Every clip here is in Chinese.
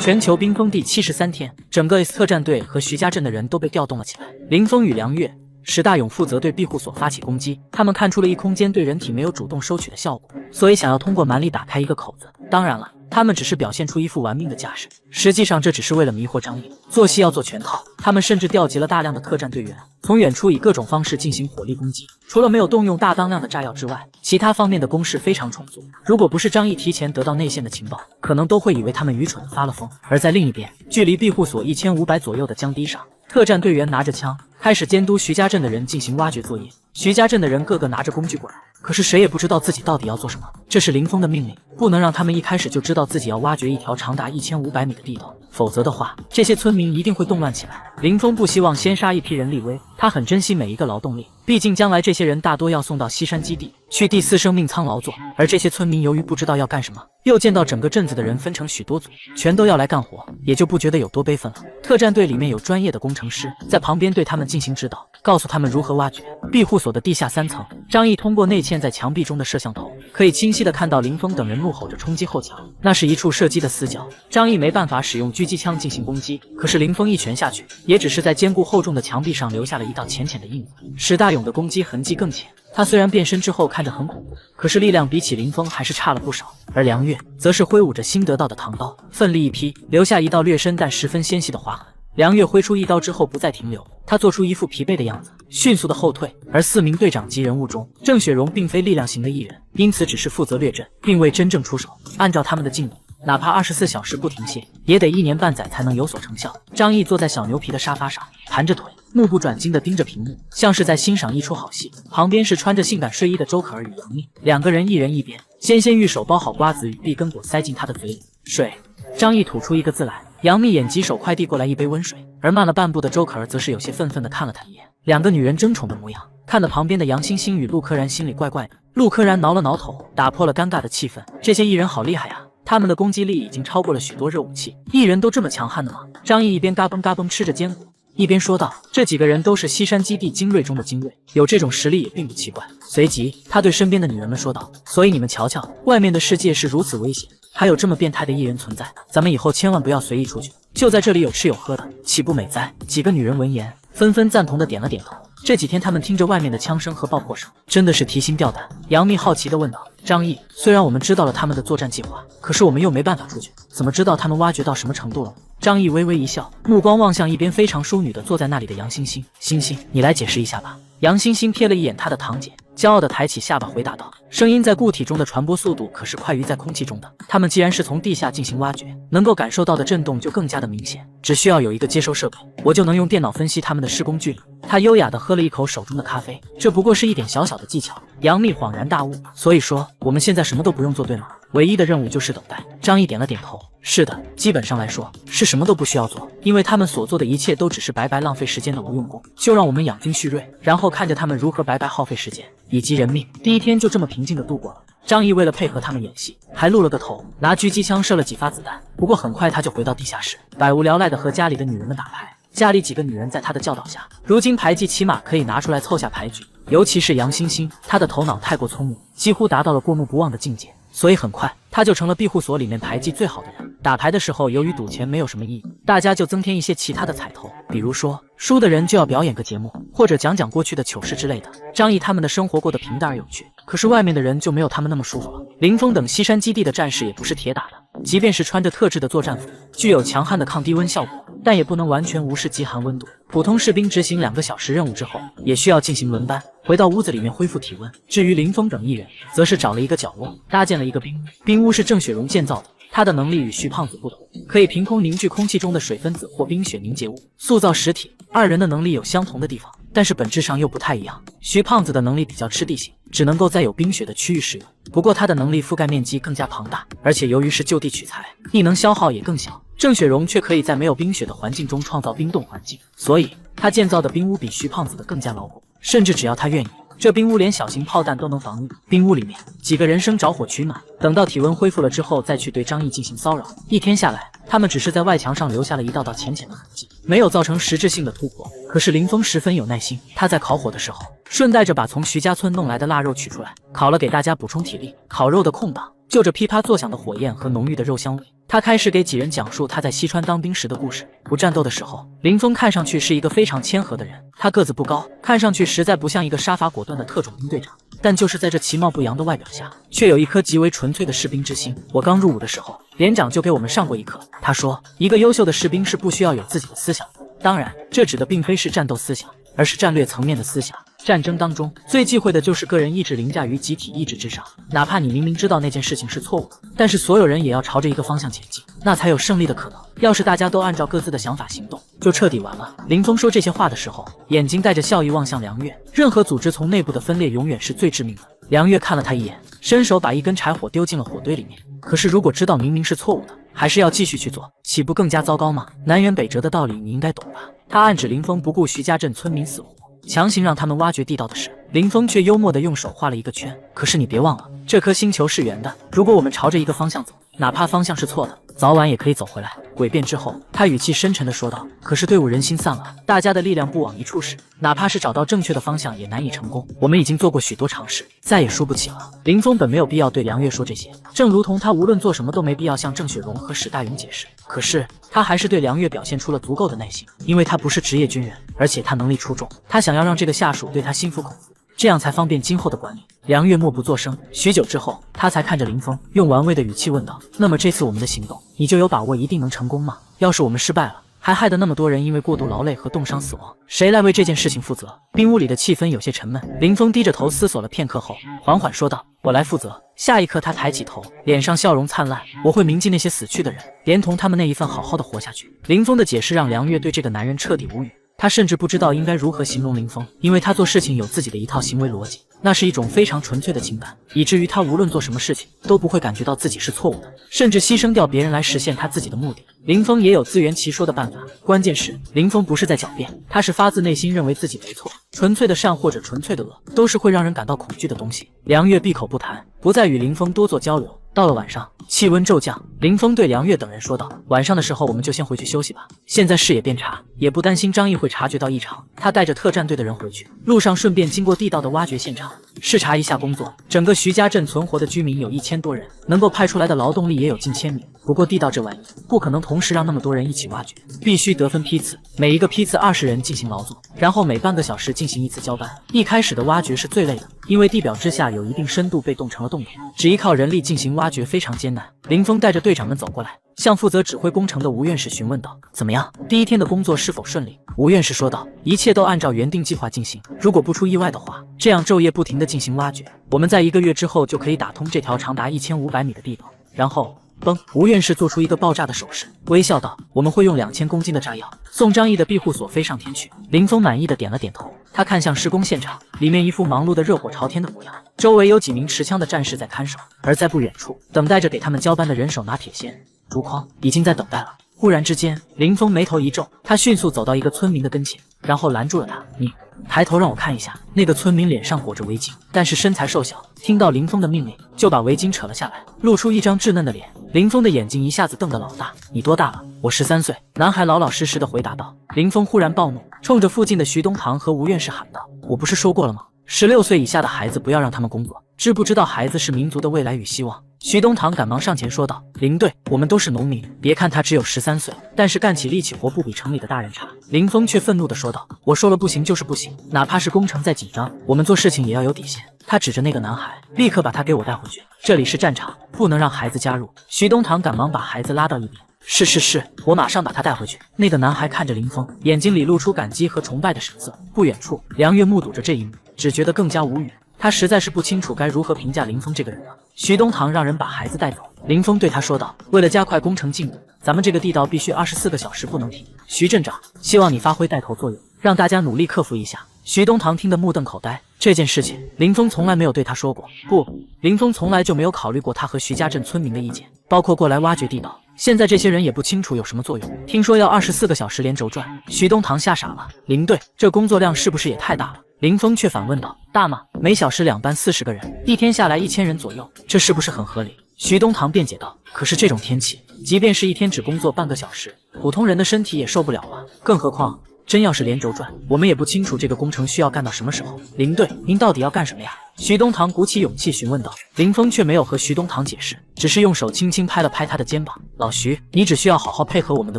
全球冰封第73天，整个 S 特战队和徐家镇的人都被调动了起来。林峰与梁月、史大勇负责对庇护所发起攻击，他们看出了异空间对人体没有主动收取的效果，所以想要通过蛮力打开一个口子。当然了，他们只是表现出一副玩命的架势，实际上这只是为了迷惑张毅。做戏要做全套，他们甚至调集了大量的特战队员，从远处以各种方式进行火力攻击。除了没有动用大当量的炸药之外，其他方面的攻势非常充足。如果不是张毅提前得到内线的情报，可能都会以为他们愚蠢的发了疯。而在另一边，距离庇护所1500左右的江堤上，特战队员拿着枪，开始监督徐家镇的人进行挖掘作业。徐家镇的人个个拿着工具过来，可是谁也不知道自己到底要做什么。这是林峰的命令，不能让他们一开始就知道自己要挖掘一条长达1500米的地道，否则的话，这些村民一定会动乱起来。林峰不希望先杀一批人立威，他很珍惜每一个劳动力，毕竟将来这些人大多要送到西山基地去第4生命舱劳作，而这些村民由于不知道要干什么，又见到整个镇子的人分成许多组，全都要来干活，也就不觉得有多悲愤了。特战队里面有专业的工程师在旁边对他们进行指导，告诉他们如何挖掘。庇护所的地下3层，张毅通过内嵌在墙壁中的摄像头，可以清晰地看到林峰等人怒吼着冲击后墙，那是一处射击的死角。张毅没办法使用狙击枪进行攻击，可是林峰一拳下去，也只是在坚固厚重的墙壁上留下了一道浅浅的印子。史大勇的攻击痕迹更浅，他虽然变身之后看着很恐怖，可是力量比起林峰还是差了不少。而梁月则是挥舞着新得到的唐刀，奋力一劈，留下一道略深但十分纤细的划痕。梁月挥出一刀之后不再停留，他做出一副疲惫的样子，迅速的后退。而4名队长级人物中，郑雪荣并非力量型的艺人，因此只是负责略阵，并未真正出手。按照他们的进度，哪怕24小时不停歇，也得1年半载才能有所成效。张毅坐在小牛皮的沙发上，盘着腿，目不转睛地盯着屏幕，像是在欣赏一出好戏。旁边是穿着性感睡衣的周可儿与杨幂，两个人一人一边，纤纤玉手包好瓜子与碧根果塞进他的嘴里。水。张毅吐出一个字来，杨幂眼疾手快递过来一杯温水，而慢了半步的周可儿则是有些愤愤地看了他一眼。两个女人争宠的模样，看得旁边的杨欣欣与陆柯燃心里怪怪的。陆柯燃挠了挠头，打破了尴尬的气氛。这些艺人好厉害呀！他们的攻击力已经超过了许多热武器，艺人都这么强悍的吗？张毅一边嘎嘣嘎嘣吃着坚果，一边说道：“这几个人都是西山基地精锐中的精锐，有这种实力也并不奇怪。”随即，他对身边的女人们说道：“所以你们瞧瞧，外面的世界是如此危险，还有这么变态的艺人存在，咱们以后千万不要随意出去，就在这里有吃有喝的，岂不美哉？”几个女人闻言，纷纷赞同的点了点头。这几天他们听着外面的枪声和爆破声，真的是提心吊胆。杨幂好奇地问道：“张毅，虽然我们知道了他们的作战计划，可是我们又没办法出去，怎么知道他们挖掘到什么程度了？”张毅微微一笑，目光望向一边非常淑女的坐在那里的杨欣欣：“欣欣，你来解释一下吧。”杨欣欣瞥了一眼她的堂姐，骄傲地抬起下巴回答道：“声音在固体中的传播速度可是快于在空气中的，他们既然是从地下进行挖掘，能够感受到的震动就更加的明显。只需要有一个接收设备，我就能用电脑分析他们的施工距离。”他优雅地喝了一口手中的咖啡，这不过是一点小小的技巧。杨幂恍然大悟，所以说我们现在什么都不用做，对吗？唯一的任务就是等待。张毅点了点头，是的，基本上来说是什么都不需要做，因为他们所做的一切都只是白白浪费时间的无用功。就让我们养精蓄锐，然后看着他们如何白白耗费时间以及人命。第一天就这么平静地度过了。张毅为了配合他们演戏，还露了个头，拿狙击枪射了几发子弹。不过很快他就回到地下室，百无聊赖地和家里的女人们打牌。家里几个女人在他的教导下，如今牌技起码可以拿出来凑下牌局。尤其是杨欣欣，她的头脑太过聪明，几乎达到了过目不忘的境界，所以很快她就成了庇护所里面牌技最好的人。打牌的时候，由于赌钱没有什么意义，大家就增添一些其他的彩头，比如说输的人就要表演个节目，或者讲讲过去的糗事之类的。张毅他们的生活过得平淡而有趣，可是外面的人就没有他们那么舒服了。林峰等西山基地的战士也不是铁打的，即便是穿着特制的作战服，具有强悍的抗低温效果，但也不能完全无视极寒温度。普通士兵执行2个小时任务之后，也需要进行轮班，回到屋子里面恢复体温。至于林峰等艺人，则是找了一个角落，搭建了一个冰屋。冰屋是郑雪荣建造的，他的能力与徐胖子不同，可以凭空凝聚空气中的水分子或冰雪凝结物，塑造实体。二人的能力有相同的地方，但是本质上又不太一样。徐胖子的能力比较吃地形，只能够在有冰雪的区域使用，不过他的能力覆盖面积更加庞大，而且由于是就地取材，力能消耗也更小。郑雪荣却可以在没有冰雪的环境中创造冰冻环境，所以他建造的冰屋比徐胖子的更加牢固，甚至只要他愿意，这冰屋连小型炮弹都能防御。冰屋里面几个人生着火取暖，等到体温恢复了之后再去对张毅进行骚扰。一天下来，他们只是在外墙上留下了一道道浅浅的痕迹，没有造成实质性的突破。可是林峰十分有耐心，他在烤火的时候顺带着把从徐家村弄来的腊肉取出来，烤了给大家补充体力。烤肉的空档，就着噼啪作响的火焰和浓郁的肉香味，他开始给几人讲述他在西川当兵时的故事。不战斗的时候，林峰看上去是一个非常谦和的人。他个子不高，看上去实在不像一个杀伐果断的特种兵队长。但就是在这其貌不扬的外表下，却有一颗极为纯粹的士兵之心。我刚入伍的时候，连长就给我们上过一课。他说，一个优秀的士兵是不需要有自己的思想的。当然，这指的并非是战斗思想，而是战略层面的思想。战争当中最忌讳的就是个人意志凌驾于集体意志之上，哪怕你明明知道那件事情是错误的，但是所有人也要朝着一个方向前进，那才有胜利的可能。要是大家都按照各自的想法行动，就彻底完了。林峰说这些话的时候，眼睛带着笑意望向梁月。任何组织从内部的分裂永远是最致命的。梁月看了他一眼，伸手把一根柴火丢进了火堆里面。可是如果知道明明是错误的，还是要继续去做，岂不更加糟糕吗？南辕北辙的道理你应该懂吧？他暗指林峰不顾徐家镇村民死活，强行让他们挖掘地道的事，林峰却幽默地用手画了一个圈。可是你别忘了，这颗星球是圆的，如果我们朝着一个方向走，哪怕方向是错的，早晚也可以走回来。诡辩之后，他语气深沉地说道：可是队伍人心散了，大家的力量不往一处使，哪怕是找到正确的方向也难以成功。我们已经做过许多尝试，再也输不起了。林峰本没有必要对梁月说这些，正如同他无论做什么都没必要向郑雪荣和史大勇解释。可是他还是对梁月表现出了足够的耐心，因为他不是职业军人，而且他能力出众，他想要让这个下属对他心服口服，这样才方便今后的管理。梁月默不作声，许久之后，他才看着林峰，用玩味的语气问道：那么这次我们的行动，你就有把握一定能成功吗？要是我们失败了，还害得那么多人因为过度劳累和冻伤死亡，谁来为这件事情负责？兵屋里的气氛有些沉闷，林峰低着头思索了片刻后，缓缓说道：我来负责。下一刻他抬起头，脸上笑容灿烂，我会铭记那些死去的人，连同他们那一份好好的活下去。林峰的解释让梁月对这个男人彻底无语，他甚至不知道应该如何形容林峰，因为他做事情有自己的一套行为逻辑，那是一种非常纯粹的情感，以至于他无论做什么事情都不会感觉到自己是错误的，甚至牺牲掉别人来实现他自己的目的。林峰也有自圆其说的办法，关键是林峰不是在狡辩，他是发自内心认为自己没错。纯粹的善或者纯粹的恶，都是会让人感到恐惧的东西。梁月闭口不谈，不再与林峰多做交流。到了晚上，气温骤降，林峰对梁月等人说道：晚上的时候我们就先回去休息吧，现在视野变差，也不担心张毅会察觉到异常。他带着特战队的人回去，路上顺便经过地道的挖掘现场，视察一下工作。整个徐家镇存活的居民有1000多人，能够派出来的劳动力也有近1000名。不过地道这玩意不可能同时让那么多人一起挖掘，必须得分批次，每一个批次20人进行劳作，然后每半个小时进行一次交班。一开始的挖掘是最累的，因为地表之下有一定深度被冻成了冻点，只依靠人力进行挖掘非常艰难。林峰带着队长们走过来，向负责指挥工程的吴院士询问道：怎么样，第一天的工作是否顺利？吴院士说道：一切都按照原定计划进行，如果不出意外的话，这样昼夜不停地进行挖掘，我们在1个月之后就可以打通这条长达1500米的地道。然后嘣！吴院士做出一个爆炸的手势，微笑道：我们会用2000公斤的炸药送张毅的庇护所飞上天去。林峰满意的点了点头，他看向施工现场，里面一副忙碌的热火朝天的模样，周围有几名持枪的战士在看守，而在不远处等待着给他们交班的人手拿铁锨、竹筐，已经在等待了。忽然之间，林峰眉头一皱，他迅速走到一个村民的跟前，然后拦住了他。你抬头让我看一下。那个村民脸上裹着围巾，但是身材瘦小，听到林峰的命令，就把围巾扯了下来，露出一张稚嫩的脸。林峰的眼睛一下子瞪得老大。你多大了？我13岁。男孩老老实实的回答道。林峰忽然暴怒，冲着附近的徐东堂和吴院士喊道：我不是说过了吗？16岁以下的孩子不要让他们工作，知不知道孩子是民族的未来与希望？徐东堂赶忙上前说道：林队，我们都是农民，别看他只有13岁，但是干起力气活不比城里的大人差。林峰却愤怒地说道：我说了不行就是不行，哪怕是工程再紧张，我们做事情也要有底线。他指着那个男孩，立刻把他给我带回去，这里是战场，不能让孩子加入。徐东堂赶忙把孩子拉到一边。是，我马上把他带回去。那个男孩看着林峰，眼睛里露出感激和崇拜的神色。不远处，梁月目睹着这一幕，只觉得更加无语。他实在是不清楚该如何评价林峰这个人了。徐东堂让人把孩子带走，林峰对他说道：为了加快工程进度，咱们这个地道必须24个小时不能停。徐镇长，希望你发挥带头作用，让大家努力克服一下。徐东堂听得目瞪口呆，这件事情林峰从来没有对他说过。不，林峰从来就没有考虑过他和徐家镇村民的意见，包括过来挖掘地道。现在这些人也不清楚有什么作用，听说要24个小时连轴转，徐东堂吓傻了。林队，这工作量是不是也太大了？林峰却反问道：大吗？每小时2班40个人，一天下来1000人左右，这是不是很合理？徐东堂辩解道：可是这种天气，即便是一天只工作半个小时，普通人的身体也受不了啊，更何况真要是连轴转，我们也不清楚这个工程需要干到什么时候。林队，您到底要干什么呀？徐东堂鼓起勇气询问道。林峰却没有和徐东堂解释，只是用手轻轻拍了拍他的肩膀。老徐，你只需要好好配合我们的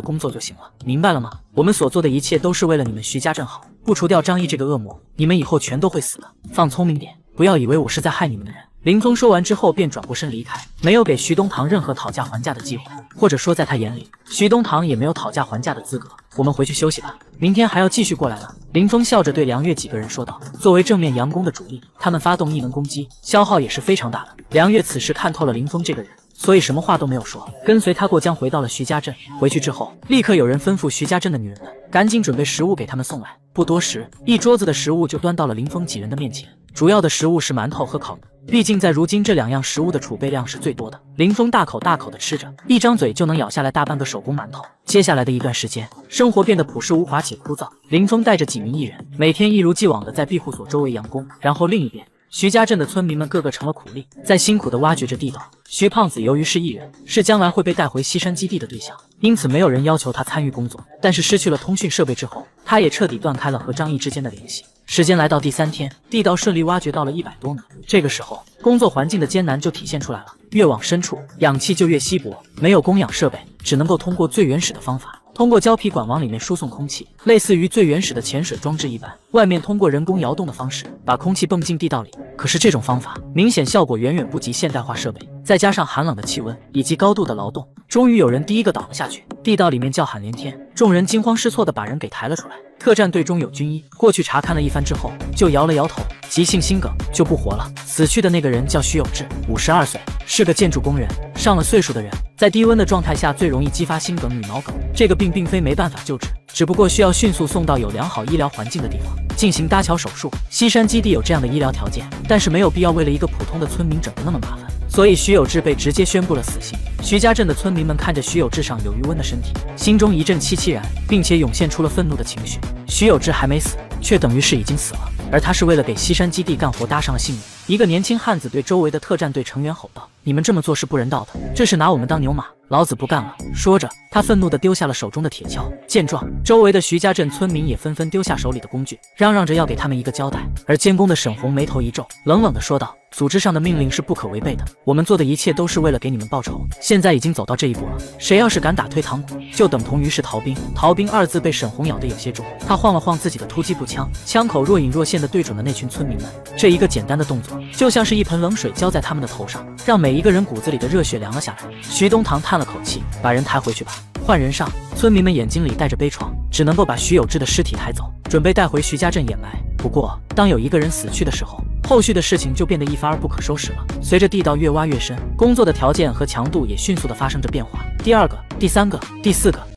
工作就行了，明白了吗？我们所做的一切都是为了你们徐家镇好，不除掉张毅这个恶魔，你们以后全都会死的。放聪明点，不要以为我是在害你们的人。林峰说完之后便转过身离开，没有给徐东堂任何讨价还价的机会，或者说在他眼里，徐东堂也没有讨价还价的资格。我们回去休息吧，明天还要继续过来呢。林峰笑着对梁月几个人说道。作为正面佯攻的主力，他们发动异能攻击，消耗也是非常大的。梁月此时看透了林峰这个人，所以什么话都没有说，跟随他过江回到了徐家镇。回去之后，立刻有人吩咐徐家镇的女人们赶紧准备食物给他们送来。不多时，一桌子的食物就端到了林峰几人的面前。主要的食物是馒头和烤鱼，毕竟在如今这2样食物的储备量是最多的。林峰大口大口的吃着，一张嘴就能咬下来大半个手工馒头。接下来的一段时间，生活变得朴实无华且枯燥。林峰带着几名艺人，每天一如既往的在庇护所周围佯攻，然后另一边，徐家镇的村民们个个成了苦力，在辛苦地挖掘着地道。徐胖子由于是艺人，是将来会被带回西山基地的对象，因此没有人要求他参与工作。但是失去了通讯设备之后，他也彻底断开了和张毅之间的联系。时间来到第3天，地道顺利挖掘到了100多米。这个时候，工作环境的艰难就体现出来了。越往深处，氧气就越稀薄，没有供氧设备，只能够通过最原始的方法，通过胶皮管往里面输送空气，类似于最原始的潜水装置一般。外面通过人工摇动的方式把空气泵进地道里。可是这种方法明显效果远远不及现代化设备，再加上寒冷的气温以及高度的劳动，终于有人第一个倒了下去。地道里面叫喊连天，众人惊慌失措地把人给抬了出来。特战队中有军医过去查看了一番之后，就摇了摇头，急性心梗就不活了。死去的那个人叫徐有志，52岁，是个建筑工人。上了岁数的人在低温的状态下最容易激发心梗与脑梗，这个病并非没办法救治，只不过需要迅速送到有良好医疗环境的地方进行搭桥手术。西山基地有这样的医疗条件，但是没有必要为了一个普通的村民整得那么麻烦，所以徐有志被直接宣布了死刑。徐家镇的村民们看着徐有志上有余温的身体，心中一阵凄凄然，并且涌现出了愤怒的情绪。徐有志还没死，却等于是已经死了，而他是为了给西山基地干活搭上了性命。一个年轻汉子对周围的特战队成员吼道：“你们这么做是不人道的，这是拿我们当牛马，老子不干了！”说着，他愤怒地丢下了手中的铁锹。见状，周围的徐家镇村民也纷纷丢下手里的工具，嚷嚷着要给他们一个交代。而监工的沈红眉头一皱，冷冷地说道：“组织上的命令是不可违背的，我们做的一切都是为了给你们报仇。现在已经走到这一步了，谁要是敢打退堂鼓，就等同于是逃兵。”逃兵2字被沈红咬得有些重，他晃了晃自己的突击步枪，枪口若隐若现地对准了那群村民们。这一个简单的动作，就像是一盆冷水浇在他们的头上，让每一个人骨子里的热血凉了下来。徐东堂叹了口气，把人抬回去吧，换人上。村民们眼睛里带着悲怆，只能够把徐有志的尸体抬走，准备带回徐家镇掩埋。不过，当有一个人死去的时候，后续的事情就变得一发而不可收拾了。随着地道越挖越深，工作的条件和强度也迅速地发生着变化。第2个、第3个、第4个。